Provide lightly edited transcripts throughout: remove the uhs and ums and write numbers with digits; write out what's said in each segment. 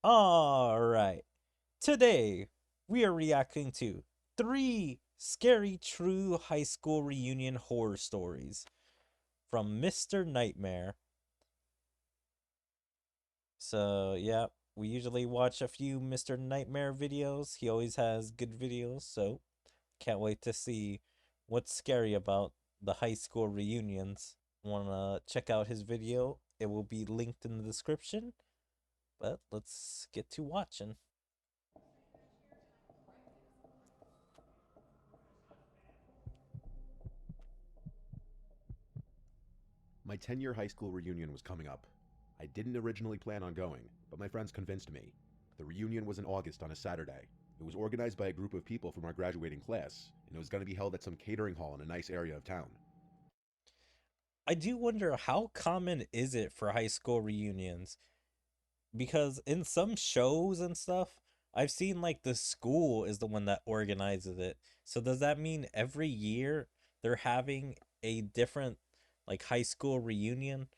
Alright, today we are reacting to 3 scary true high school reunion horror stories from Mr. Nightmare. So, yeah, we usually watch a few Mr. Nightmare videos. He always has good videos, so can't wait to see what's scary about the high school reunions. Wanna check out his video? It will be linked in the description. But let's get to watching. My 10-year high school reunion was coming up. I didn't originally plan on going, but my friends convinced me. The reunion was in August on a Saturday. It was organized by a group of people from our graduating class, and it was going to be held at some catering hall in a nice area of town. I do wonder, how common is it for high school reunions? Because in some shows and stuff, I've seen like the school is the one that organizes it. So does that mean every year they're having a different like high school reunion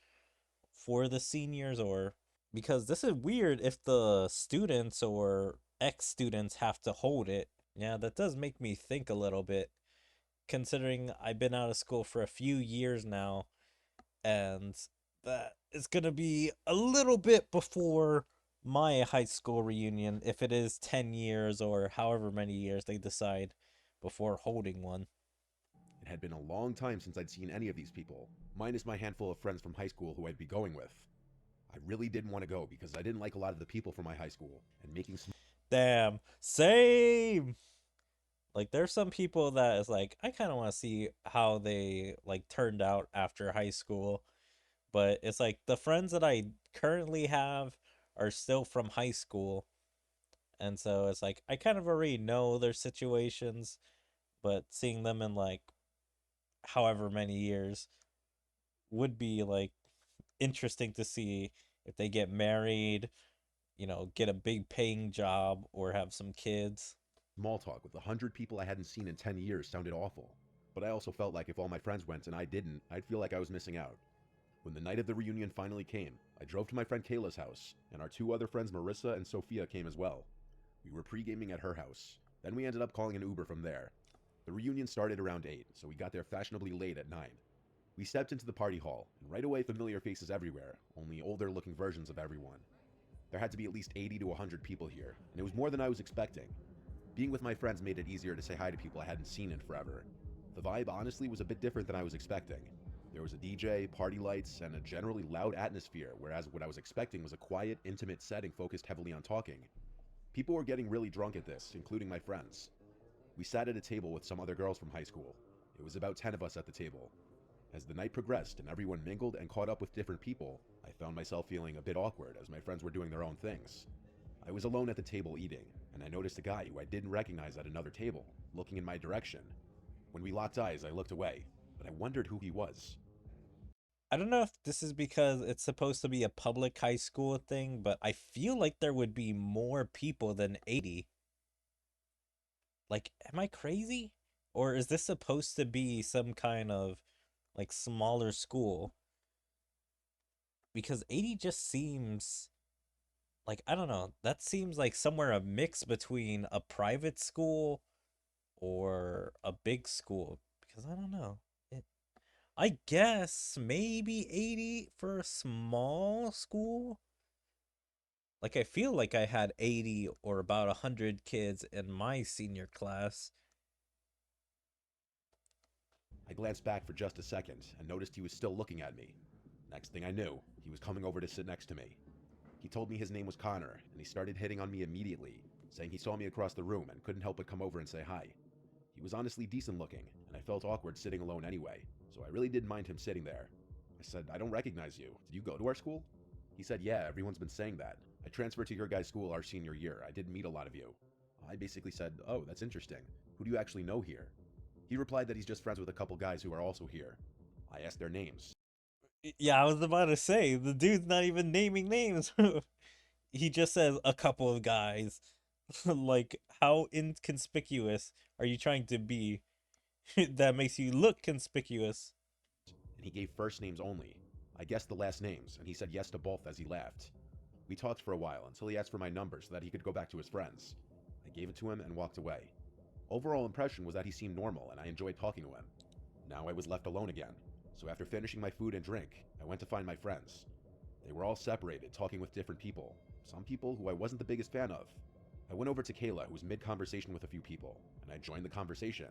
for the seniors? Or because this is weird if the students or ex-students have to hold it. Yeah, that does make me think a little bit, considering I've been out of school for a few years now, and that is going to be a little bit before my high school reunion, if it is 10 years or however many years they decide before holding one. It had been a long time since I'd seen any of these people, minus my handful of friends from high school who I'd be going with. I really didn't want to go because I didn't like a lot of the people from my high school, and making Damn, same. Like there's some people that is like, I kind of want to see how they like turned out after high school, but it's like the friends that I currently have are still from high school. And so it's like I kind of already know their situations, but seeing them in like however many years would be like interesting to see if they get married, get a big paying job or have some kids. small talk with 100 people I hadn't seen in 10 years sounded awful. But I also felt like if all my friends went and I didn't, I'd feel like I was missing out. When the night of the reunion finally came, I drove to my friend Kayla's house, and our two other friends Marissa and Sophia came as well. We were pre-gaming at her house. Then we ended up calling an Uber from there. The reunion started around 8, so we got there fashionably late at 9. We stepped into the party hall, and right away familiar faces everywhere, only older looking versions of everyone. There had to be at least 80 to 100 people here, and it was more than I was expecting. Being with my friends made it easier to say hi to people I hadn't seen in forever. The vibe honestly was a bit different than I was expecting. There was a DJ, party lights, and a generally loud atmosphere, whereas what I was expecting was a quiet, intimate setting focused heavily on talking. People were getting really drunk at this, including my friends. We sat at a table with some other girls from high school. It was about 10 of us at the table. As the night progressed and everyone mingled and caught up with different people, I found myself feeling a bit awkward as my friends were doing their own things. I was alone at the table eating, and I noticed a guy who I didn't recognize at another table, looking in my direction. When we locked eyes, I looked away, but I wondered who he was. I don't know if this is because it's supposed to be a public high school thing, but I feel like there would be more people than 80. Like, am I crazy? Or is this supposed to be some kind of like smaller school? Because 80 just seems like, I don't know, that seems like somewhere a mix between a private school or a big school. Because I don't know. I guess maybe 80 for a small school. Like I feel like I had 80 or about 100 kids in my senior class. I glanced back for just a second and noticed he was still looking at me. Next thing I knew, he was coming over to sit next to me. He told me his name was Connor, and he started hitting on me immediately, saying he saw me across the room and couldn't help but come over and say hi. He was honestly decent looking, and I felt awkward sitting alone anyway, so I really didn't mind him sitting there. I said, "I don't recognize you. Did you go to our school?" He said, "Yeah, everyone's been saying that. I transferred to your guys' school our senior year. I didn't meet a lot of you." I basically said, "Oh, that's interesting. Who do you actually know here?" He replied that he's just friends with a couple guys who are also here. I asked their names. Yeah, I was about to say, the dude's not even naming names. He just says a couple of guys. Like, how inconspicuous are you trying to be that makes you look conspicuous? And he gave first names only. I guessed the last names, and he said yes to both as he laughed. We talked for a while until he asked for my number so that he could go back to his friends. I gave it to him and walked away. Overall impression was that he seemed normal and I enjoyed talking to him. Now I was left alone again, so after finishing my food and drink, I went to find my friends. They were all separated, talking with different people, some people who I wasn't the biggest fan of. I went over to Kayla, who was mid-conversation with a few people, and I joined the conversation.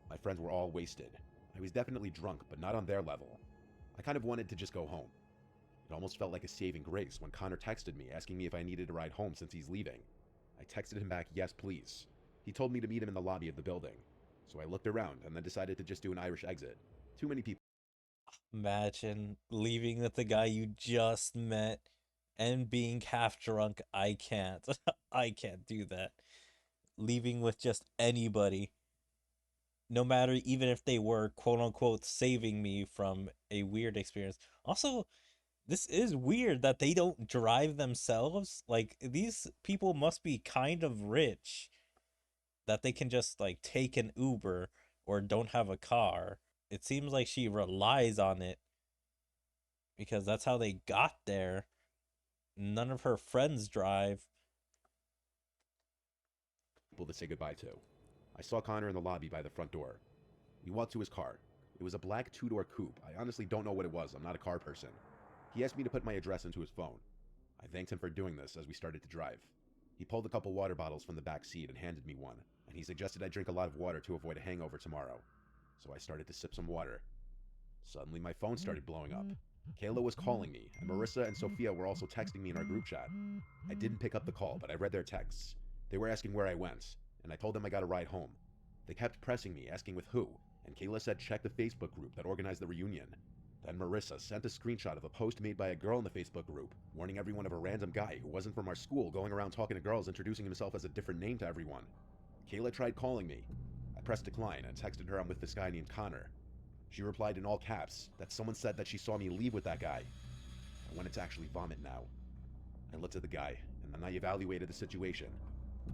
My friends were all wasted. I was definitely drunk, but not on their level. I kind of wanted to just go home. It almost felt like a saving grace when Connor texted me asking me if I needed a ride home since he's leaving. I texted him back, yes please. He told me to meet him in the lobby of the building. So I looked around and then decided to just do an Irish exit. Too many people. Imagine leaving with the guy you just met and being half drunk. I can't. I can't do that. Leaving with just anybody, no matter even if they were quote unquote saving me from a weird experience. Also, this is weird that they don't drive themselves. Like, these people must be kind of rich that they can just like take an Uber or don't have a car. It seems like she relies on it because that's how they got there. None of her friends drive. To say goodbye to. I saw Connor in the lobby by the front door. We walked to his car. It was a black two-door coupe. I honestly don't know what it was. I'm not a car person. He asked me to put my address into his phone. I thanked him for doing this as we started to drive. He pulled a couple water bottles from the back seat and handed me one, and he suggested I drink a lot of water to avoid a hangover tomorrow. So I started to sip some water. Suddenly my phone started blowing up. Kayla was calling me, and Marissa and Sophia were also texting me in our group chat. I didn't pick up the call, but I read their texts. They were asking where I went, and I told them I got a ride home. They kept pressing me, asking with who, and Kayla said check the Facebook group that organized the reunion. Then Marissa sent a screenshot of a post made by a girl in the Facebook group, warning everyone of a random guy who wasn't from our school going around talking to girls introducing himself as a different name to everyone. Kayla tried calling me. I pressed decline and texted her I'm with this guy named Connor. She replied in all caps that someone said that she saw me leave with that guy. I wanted to actually vomit now. I looked at the guy, and then I evaluated the situation.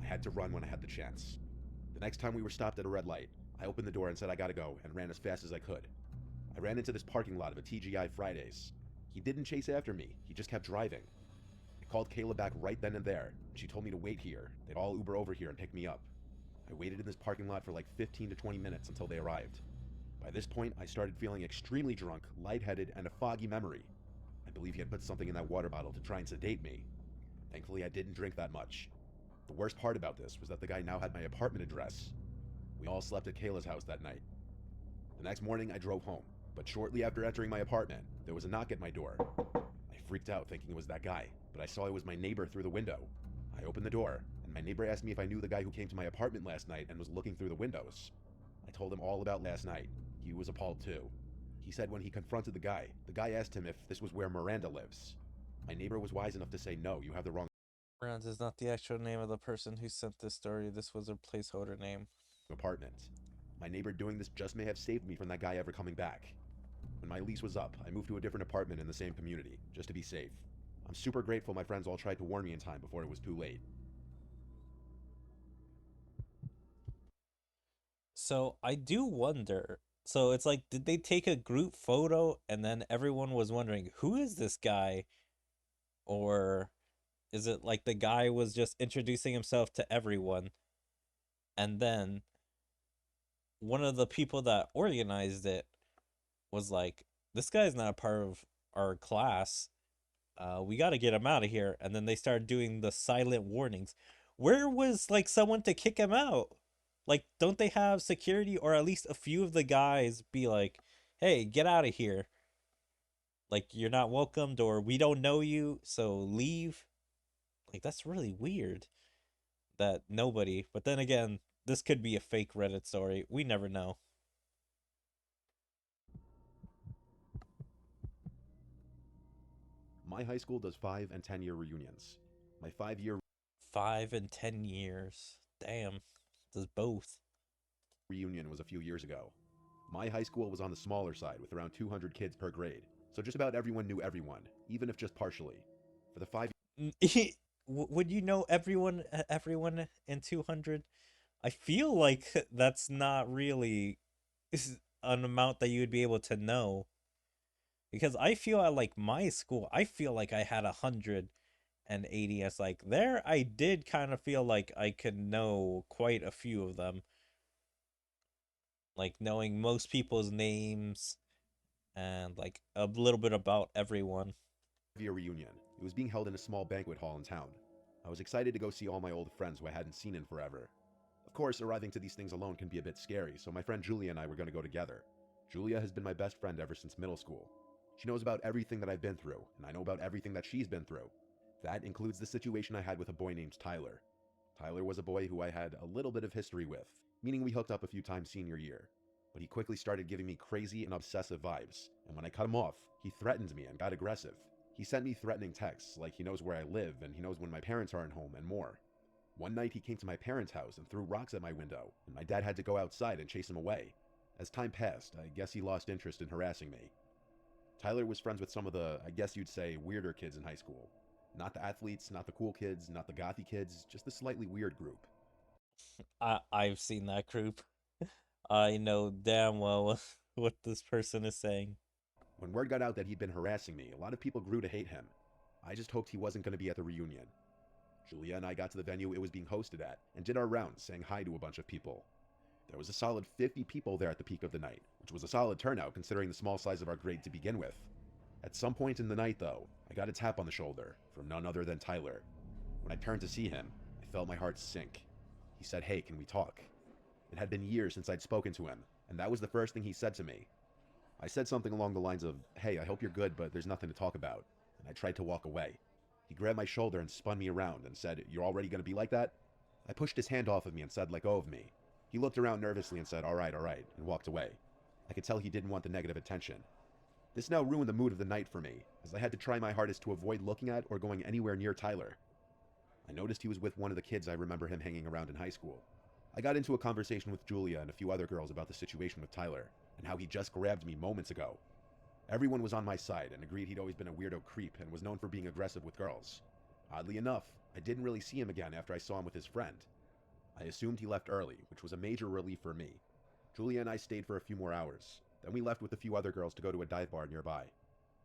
I had to run when I had the chance. The next time we were stopped at a red light, I opened the door and said I gotta go, and ran as fast as I could. I ran into this parking lot of a TGI Fridays. He didn't chase after me, he just kept driving. I called Kayla back right then and there, and she told me to wait here. They'd all Uber over here and pick me up. I waited in this parking lot for like 15 to 20 minutes until they arrived. By this point, I started feeling extremely drunk, lightheaded, and a foggy memory. I believe he had put something in that water bottle to try and sedate me. Thankfully, I didn't drink that much. The worst part about this was that the guy now had my apartment address. We all slept at Kayla's house that night. The next morning, I drove home, but shortly after entering my apartment, there was a knock at my door. I freaked out thinking it was that guy, but I saw it was my neighbor through the window. I opened the door, and my neighbor asked me if I knew the guy who came to my apartment last night and was looking through the windows. I told him all about last night. He was appalled too. He said when he confronted the guy asked him if this was where Miranda lives. My neighbor was wise enough to say, no, you have the wrong Miranda is not the actual name of the person who sent this story. This was a placeholder name. apartment. My neighbor doing this just may have saved me from that guy ever coming back. When my lease was up, I moved to a different apartment in the same community, just to be safe. I'm super grateful my friends all tried to warn me in time before it was too late. So I do wonder. So it's like, did they take a group photo and then everyone was wondering, who is this guy? Or is it like the guy was just introducing himself to everyone and then one of the people that organized it was like, this guy's not a part of our class. We got to get him out of here. And then they started doing the silent warnings. Where was like someone to kick him out? Like, don't they have security or at least a few of the guys be like, hey, get out of here? Like, you're not welcomed or we don't know you, so leave. Like, that's really weird that nobody, but then again, this could be a fake Reddit story. We never know. My high school does 5 and 10-year reunions. My 5-year 5 and 10 years. Damn. Does both. reunion was a few years ago. My high school was on the smaller side with around 200 kids per grade, so just about everyone knew everyone, even if just partially. For the 5 Would you know everyone in 200? I feel like that's not really an amount that you would be able to know because I feel at like my school, I feel like I had 100 and 80. It's like there I did kind of feel like I could know quite a few of them, like knowing most people's names and like a little bit about everyone. Year reunion. It was being held in a small banquet hall in town. I was excited to go see all my old friends who I hadn't seen in forever. Of course, arriving to these things alone can be a bit scary, so my friend Julia and I were going to go together. Julia has been my best friend ever since middle school. She knows about everything that I've been through, and I know about everything that she's been through. That includes the situation I had with a boy named Tyler. Tyler was a boy who I had a little bit of history with, meaning we hooked up a few times senior year. But he quickly started giving me crazy and obsessive vibes, and when I cut him off, he threatened me and got aggressive. He sent me threatening texts like he knows where I live and he knows when my parents aren't home and more. One night he came to my parents' house and threw rocks at my window, and my dad had to go outside and chase him away. As time passed, I guess he lost interest in harassing me. Tyler was friends with some of the, I guess you'd say, weirder kids in high school. Not the athletes, not the cool kids, not the gothy kids, just the slightly weird group. I've seen that group. I know damn well what this person is saying. When word got out that he'd been harassing me, a lot of people grew to hate him. I just hoped he wasn't going to be at the reunion. Julia and I got to the venue it was being hosted at and did our rounds, saying hi to a bunch of people. There was a solid 50 people there at the peak of the night, which was a solid turnout considering the small size of our grade to begin with. At some point in the night, though, I got a tap on the shoulder from none other than Tyler. When I turned to see him, I felt my heart sink. He said, "Hey, can we talk?" It had been years since I'd spoken to him, and that was the first thing he said to me. I said something along the lines of, "Hey, I hope you're good, but there's nothing to talk about," and I tried to walk away. He grabbed my shoulder and spun me around and said, "You're already going to be like that?" I pushed his hand off of me and said, "Let go of me." He looked around nervously and said, all right, and walked away. I could tell he didn't want the negative attention. This now ruined the mood of the night for me, as I had to try my hardest to avoid looking at or going anywhere near Tyler. I noticed he was with one of the kids I remember him hanging around in high school. I got into a conversation with Julia and a few other girls about the situation with Tyler, and how he just grabbed me moments ago. Everyone was on my side and agreed he'd always been a weirdo creep and was known for being aggressive with girls. Oddly enough, I didn't really see him again after I saw him with his friend. I assumed he left early, which was a major relief for me. Julia and I stayed for a few more hours. Then we left with a few other girls to go to a dive bar nearby.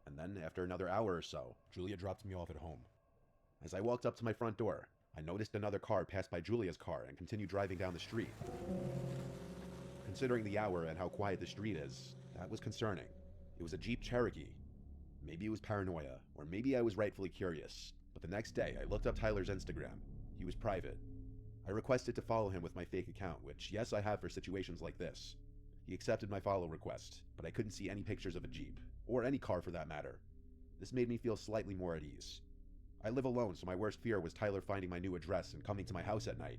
And then, after another hour or so, Julia dropped me off at home. As I walked up to my front door, I noticed another car pass by Julia's car and continue driving down the street. Considering the hour and how quiet the street is, that was concerning. It was a Jeep Cherokee. Maybe it was paranoia, or maybe I was rightfully curious. But the next day, I looked up Tyler's Instagram. He was private. I requested to follow him with my fake account, which, yes, I have for situations like this. He accepted my follow request, but I couldn't see any pictures of a Jeep, or any car for that matter. This made me feel slightly more at ease. I live alone, so my worst fear was Tyler finding my new address and coming to my house at night.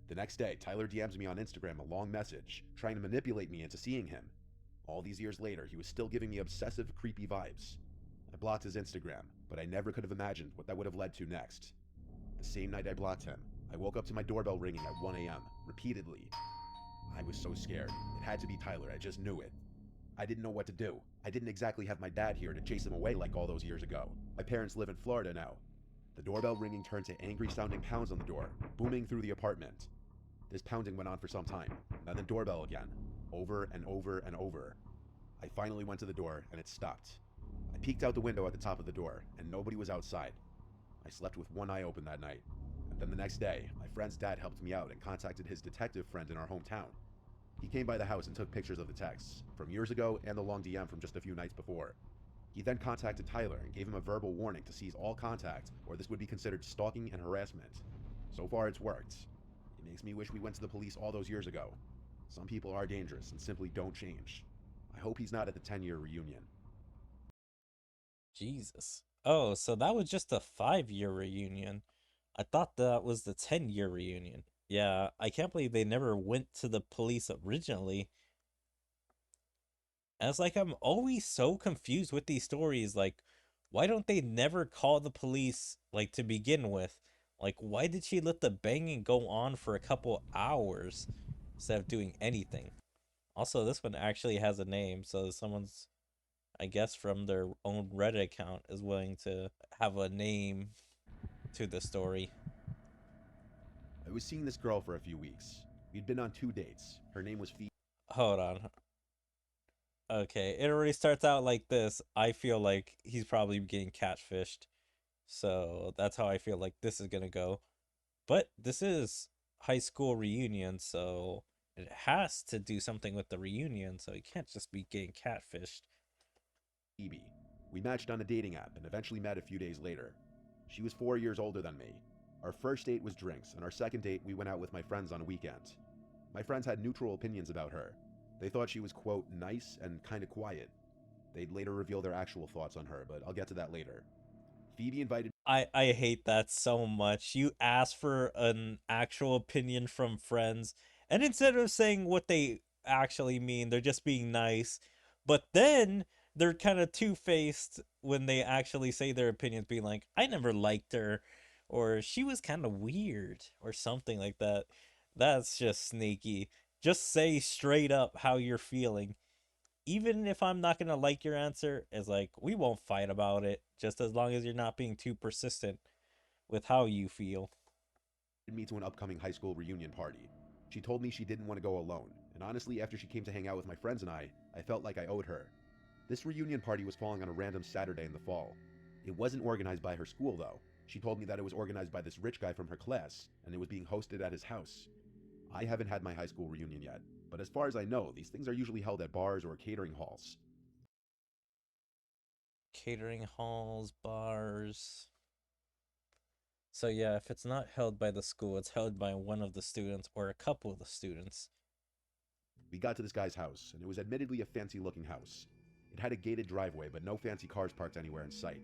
The next day, Tyler DMs me on Instagram a long message, trying to manipulate me into seeing him. All these years later, he was still giving me obsessive, creepy vibes. I blocked his Instagram, but I never could have imagined what that would have led to next. The same night I blocked him, I woke up to my doorbell ringing at 1 a.m., repeatedly. I was so scared. It had to be Tyler, I just knew it. I didn't know what to do. I didn't exactly have my dad here to chase him away like all those years ago. My parents live in Florida now. The doorbell ringing turned to angry-sounding pounds on the door, booming through the apartment. This pounding went on for some time, then the doorbell again, over and over and over. I finally went to the door, and it stopped. I peeked out the window at the top of the door, and nobody was outside. I slept with one eye open that night. And then the next day, my friend's dad helped me out and contacted his detective friend in our hometown. He came by the house and took pictures of the texts, from years ago and the long DM from just a few nights before. He then contacted Tyler and gave him a verbal warning to cease all contact, or this would be considered stalking and harassment. So far, it's worked. It makes me wish we went to the police all those years ago. Some people are dangerous and simply don't change. I hope he's not at the 10-year reunion. Jesus. Oh, so that was just a 5-year reunion. I thought that was the 10-year reunion. Yeah, I can't believe they never went to the police originally. And it's like I'm always so confused with these stories. Like, why don't they never call the police, like, to begin with? Like, why did she let the banging go on for a couple hours instead of doing anything? Also, this one actually has a name, so someone's, I guess, from their own Reddit account is willing to have a name to the story. I was seeing this girl for a few weeks. We'd been on 2 dates. Her name was Fee. Hold on. Okay, it already starts out like this. I feel like he's probably getting catfished. So that's how I feel like this is gonna go. But this is high school reunion, so it has to do something with the reunion, so you can't just be getting catfished. Phoebe. We matched on a dating app and eventually met a few days later. She was 4 years older than me. Our first date was drinks, and our second date we went out with my friends on a weekend. My friends had neutral opinions about her. They thought she was, quote, nice and kinda quiet. They'd later reveal their actual thoughts on her, but I'll get to that later. Phoebe invited I hate that so much. You ask for an actual opinion from friends, and instead of saying what they actually mean, they're just being nice. But then they're kind of two-faced when they actually say their opinions, being like, "I never liked her," or "She was kind of weird," or something like that. That's just sneaky. Just say straight up how you're feeling. Even if I'm not gonna like your answer, it's like we won't fight about it, just as long as you're not being too persistent with how you feel. me to an upcoming high school reunion party. She told me she didn't want to go alone, and honestly, after she came to hang out with my friends and I felt like I owed her. This reunion party was falling on a random Saturday in the fall. It wasn't organized by her school, though. She told me that it was organized by this rich guy from her class, and it was being hosted at his house. I haven't had my high school reunion yet, but as far as I know, these things are usually held at bars or catering halls. Catering halls, bars. So yeah, if it's not held by the school, it's held by one of the students or a couple of the students. We got to this guy's house, and it was admittedly a fancy looking house. It had a gated driveway, but no fancy cars parked anywhere in sight.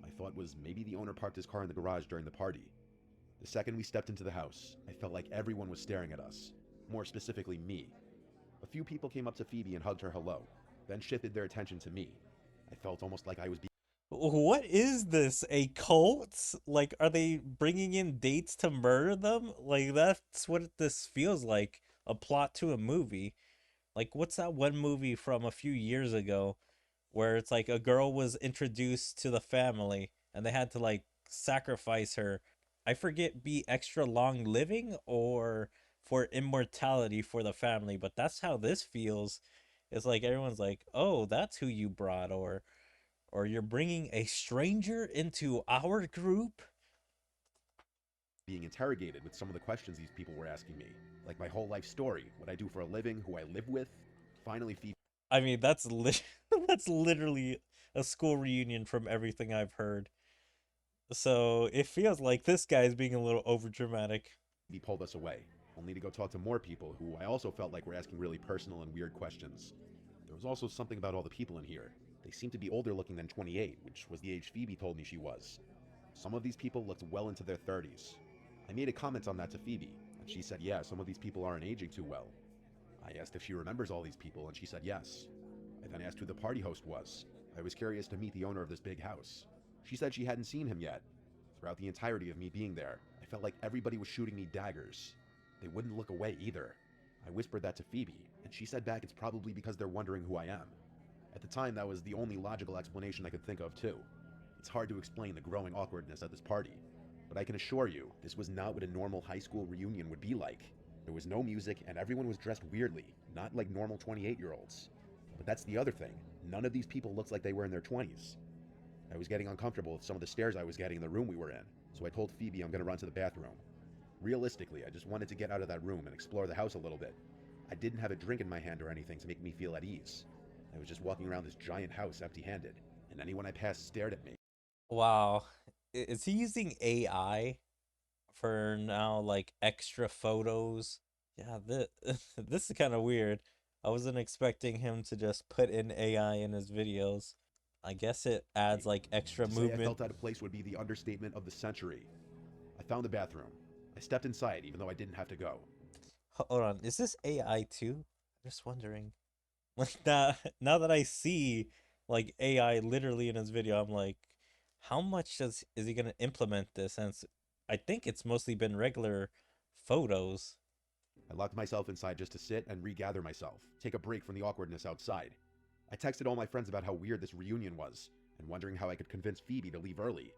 My thought was maybe the owner parked his car in the garage during the party. The second we stepped into the house, I felt like everyone was staring at us. More specifically, me. A few people came up to Phoebe and hugged her hello, then shifted their attention to me. I felt almost like I was What is this? A cult? Like, are they bringing in dates to murder them? Like, that's what this feels like. A plot to a movie. Like, what's that one movie from a few years ago where it's like a girl was introduced to the family and they had to like sacrifice her? I forget, be extra long living or for immortality for the family, but that's how this feels. It's like everyone's like, "Oh, that's who you brought," or "You're bringing a stranger into our group." being interrogated with some of the questions these people were asking me, like my whole life story, what I do for a living, who I live with. Finally, Phoebe I mean, that's literally a school reunion from everything I've heard. So it feels like this guy's being a little overdramatic. pulled us away, only to go talk to more people who I also felt like were asking really personal and weird questions. There was also something about all the people in here. They seemed to be older looking than 28, which was the age Phoebe told me she was. Some of these people looked well into their 30s. I made a comment on that to Phoebe, and she said, yeah, some of these people aren't aging too well. I asked if she remembers all these people, and she said yes. I then asked who the party host was. I was curious to meet the owner of this big house. She said she hadn't seen him yet. Throughout the entirety of me being there, I felt like everybody was shooting me daggers. They wouldn't look away either. I whispered that to Phoebe, and she said back it's probably because they're wondering who I am. At the time, that was the only logical explanation I could think of, too. It's hard to explain the growing awkwardness at this party, but I can assure you, this was not what a normal high school reunion would be like. There was no music, and everyone was dressed weirdly, not like normal 28-year-olds. But that's the other thing. None of these people looked like they were in their 20s. I was getting uncomfortable with some of the stares I was getting in the room we were in, so I told Phoebe I'm going to run to the bathroom. Realistically, I just wanted to get out of that room and explore the house a little bit. I didn't have a drink in my hand or anything to make me feel at ease. I was just walking around this giant house empty-handed, and anyone I passed stared at me. Wow. Is he using AI for now, like extra photos? Yeah, this, this is kind of weird. I wasn't expecting him to just put in AI in his videos. I guess it adds like extra To say I movement. felt out of place would be the understatement of the century. I found the bathroom. I stepped inside even though I didn't have to go. Hold on, is this AI too? I'm just wondering. Like now that I see like AI literally in his video, I'm like, how much is he gonna implement this? And I think it's mostly been regular photos. I locked myself inside just to sit and regather myself, take a break from the awkwardness outside. I texted all my friends about how weird this reunion was, and wondering how I could convince Phoebe to leave early.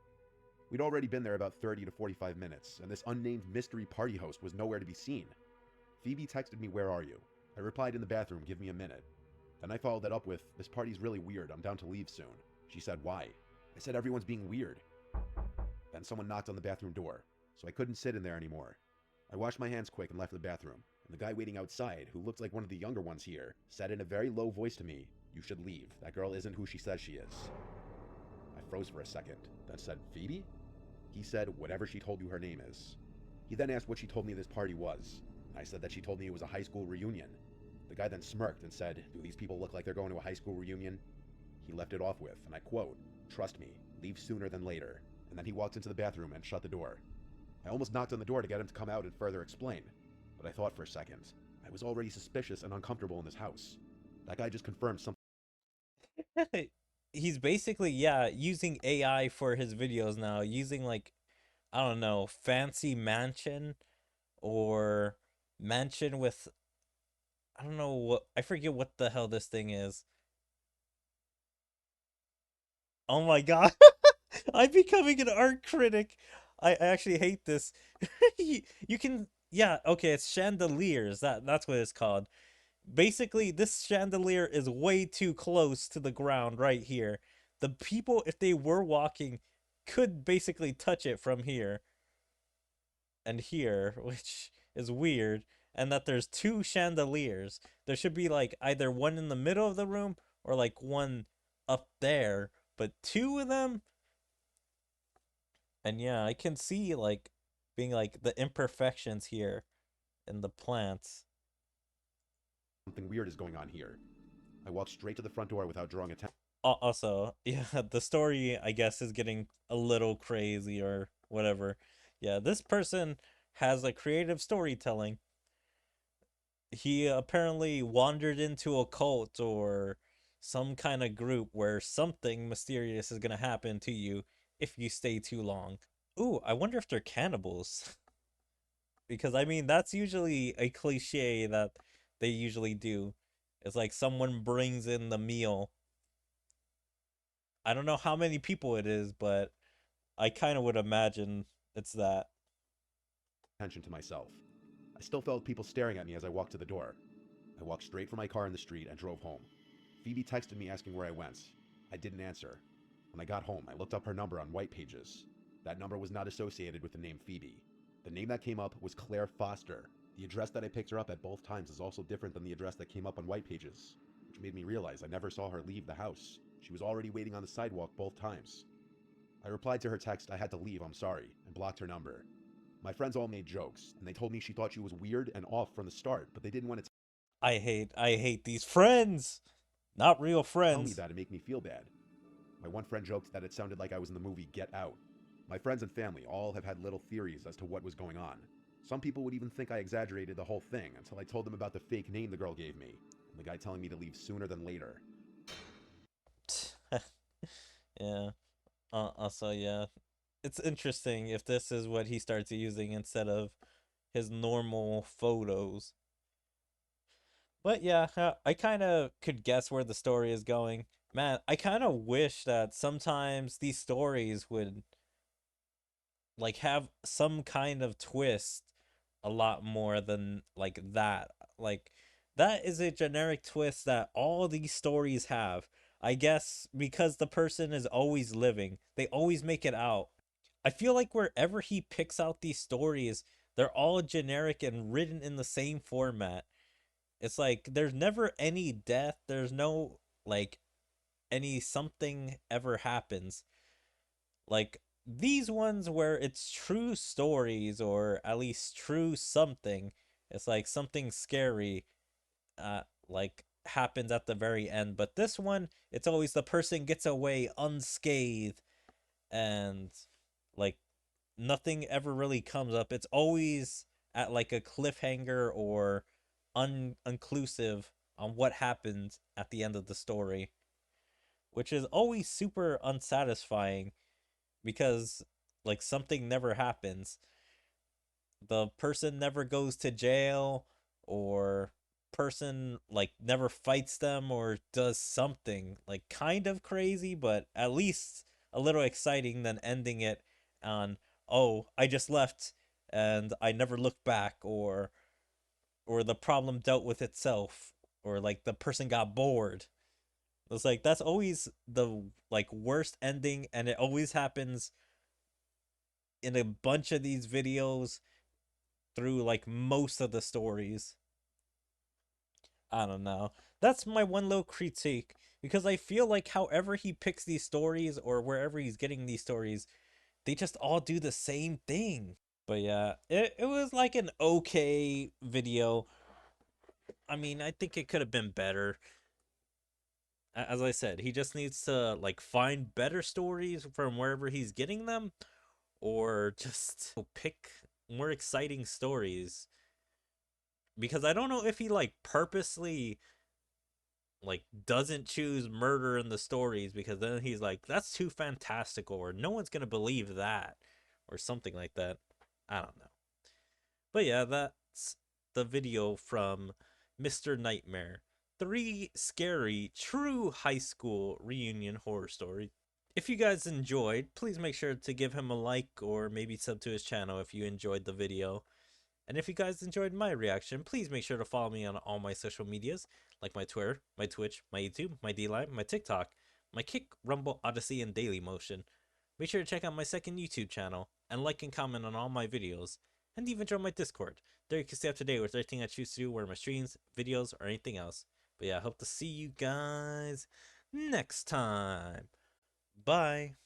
We'd already been there about 30 to 45 minutes, and this unnamed mystery party host was nowhere to be seen. Phoebe texted me, "Where are you?" I replied, "In the bathroom, give me a minute." Then I followed that up with, "This party's really weird, I'm down to leave soon." She said, "Why?" I said, "Everyone's being weird." Then someone knocked on the bathroom door, so I couldn't sit in there anymore. I washed my hands quick and left the bathroom, and the guy waiting outside, who looked like one of the younger ones here, said in a very low voice to me, "You should leave. That girl isn't who she says she is." I froze for a second, then said, "Phoebe?" He said, "Whatever she told you her name is." He then asked what she told me this party was. I said that she told me it was a high school reunion. The guy then smirked and said, "Do these people look like they're going to a high school reunion?" He left it off with, and I quote, "Trust me, leave sooner than later." And then he walked into the bathroom and shut the door. I almost knocked on the door to get him to come out and further explain, but I thought for a second. I was already suspicious and uncomfortable in this house. That guy just confirmed something. He's basically, yeah, using AI for his videos now, using like, I don't know, fancy mansion or mansion with, I don't know what, I forget what the hell this thing is. Oh my god. I'm becoming an art critic. I actually hate this. You can, yeah, okay, it's chandeliers. That's what it's called. Basically, this chandelier is way too close to the ground right here. The people, if they were walking, could basically touch it from here and here, which is weird. And that there's two chandeliers. There should be like either one in the middle of the room or like one up there, but two of them. And yeah, I can see like being like the imperfections here in the plants. Something weird is going on here. I walked straight to the front door without drawing attention. Also, yeah, the story I guess is getting a little crazy or whatever. Yeah, this person has a creative storytelling. He apparently wandered into a cult or some kind of group where something mysterious is gonna happen to you if you stay too long. Ooh, I wonder if they're cannibals. Because I mean, that's usually a cliche that they usually do. It's like someone brings in the meal. I don't know how many people it is, but I kind of would imagine it's that. To myself. I still felt people staring at me as I walked to the door. I walked straight from my car in the street and drove home. Phoebe texted me asking where I went. I didn't answer. When I got home, I looked up her number on White Pages. That number was not associated with the name Phoebe. The name that came up was Claire Foster. The address that I picked her up at both times is also different than the address that came up on White Pages, which made me realize I never saw her leave the house. She was already waiting on the sidewalk both times. I replied to her text, "I had to leave, I'm sorry," and blocked her number. My friends all made jokes, and they told me she thought she was weird and off from the start, but they didn't want to I hate these friends. Not real tell me friends. that and make me feel bad. My one friend joked that it sounded like I was in the movie Get Out. My friends and family all have had little theories as to what was going on. Some people would even think I exaggerated the whole thing until I told them about the fake name the girl gave me, and the guy telling me to leave sooner than later. Yeah. Also, yeah. It's interesting if this is what he starts using instead of his normal photos. But yeah, I kind of could guess where the story is going. Man, I kind of wish that sometimes these stories would like have some kind of twist a lot more than like that. Like that is a generic twist that all these stories have. I guess because the person is always living, they always make it out. I feel like wherever he picks out these stories, they're all generic and written in the same format. It's like there's never any death, there's no like any something ever happens. Like these ones where it's true stories or at least true something, it's like something scary like happens at the very end. But this one, it's always the person gets away unscathed and like nothing ever really comes up. It's always at like a cliffhanger or unclusive on what happened at the end of the story, which is always super unsatisfying because like something never happens. The person never goes to jail or person like never fights them or does something like kind of crazy but at least a little exciting than ending it on, oh, I just left and I never looked back, or the problem dealt with itself, or like the person got bored. It's like that's always the like worst ending, and it always happens in a bunch of these videos through like most of the stories. I don't know. That's my one little critique because I feel like however he picks these stories or wherever he's getting these stories, they just all do the same thing. But yeah, it was like an okay video. I mean, I think it could have been better. As I said, he just needs to like find better stories from wherever he's getting them or just pick more exciting stories because I don't know if he like purposely like doesn't choose murder in the stories because then he's like that's too fantastical or no one's going to believe that or something like that. I don't know. But yeah, that's the video from Mr. Nightmare. 3 scary true high school reunion horror stories. If you guys enjoyed, please make sure to give him a like or maybe sub to his channel if you enjoyed the video. And if you guys enjoyed my reaction, please make sure to follow me on all my social medias, like my Twitter, my Twitch, my YouTube, my D-Live, my TikTok, my Kick, Rumble, Odyssey, and Dailymotion. Make sure to check out my second YouTube channel, and like and comment on all my videos, and even join my Discord. There you can stay up to date with everything I choose to do, where my streams, videos, or anything else. But yeah, I hope to see you guys next time. Bye.